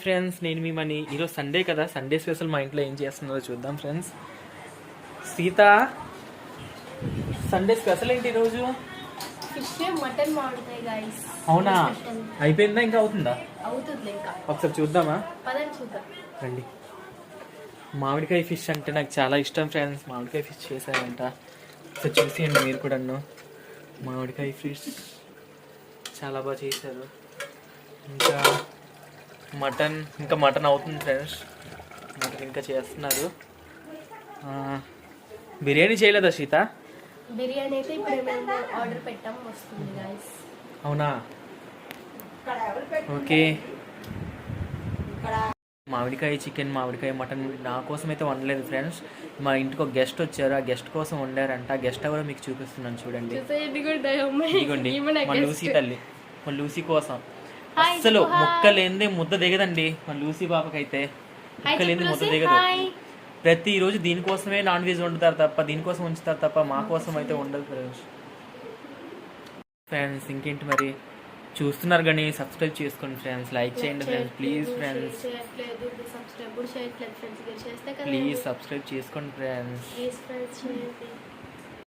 Friends, నేను మీ money. ఈరోజు Sunday కదా, సండే స్పెషల్ మా ఇంట్లో ఏం చేస్తున్నారో చూద్దాం ఫ్రెండ్స్. సీత, సండే స్పెషల్ ఏంటి ఈరోజు? ఫిష్ మటన్ మామిడికాయ గైస్. అవునా, అయిపోయిందా ఇంకా అవుతుందా? అవుతుంది ఇంకా. ఒకసారి చూద్దామా? పదండి చూద్దాం రండి. మామిడికాయ ఫిష్ అంటే నాకు చాలా ఇష్టం ఫ్రెండ్స్. మామిడికాయ ఫిష్ చేశారంట, ఒకసారి చూసేయండి మీరు కూడా. మామిడికాయ ఫిష్ చాలా బాగా చేశారు. ఇంకా మటన్ అవుతుంది ఫ్రెండ్స్. మటన్ ఇంకా చేస్తున్నారు. బిర్యానీ చేయలేదా సీత? బిర్యానీ అయితే ఇప్పుడు మేము ఆర్డర్ పెట్టాం, వస్తుంది గైస్. అవునా, ఓకే. మామిడికాయ చికెన్, మామిడికాయ మటన్ నా కోసం అయితే వండలేదు ఫ్రెండ్స్. మా ఇంటికి ఒక గెస్ట్ వచ్చారు, ఆ గెస్ట్ కోసం వండారంట. గెస్ట్ ఎవరో మీకు చూపిస్తున్నాను చూడండి. ఇదిగోండి మా లూసీ తల్లి, మా లూసీ కోసం. అస్సలు ముక్కలేందే ముద్ద దిగదండి మా లూసీ పాపకైతే. ముక్కలేంది ముద్ద దిగదు. ప్రతిరోజు దీనికోసమే నాన్ వెజ్ వండుతారు తప్ప, దీనికోసం ఉంచుతారు తప్ప మా కోసం అయితే ఉండదు ఫ్రెండ్స్. ఇంకేంటి మరి, చూస్తున్నారు కానీ సబ్స్క్రైబ్ చేసుకోండి ఫ్రెండ్స్, లైక్ చేయండి friends, please friends. Please subscribe చేసుకోండి ఫ్రెండ్స్.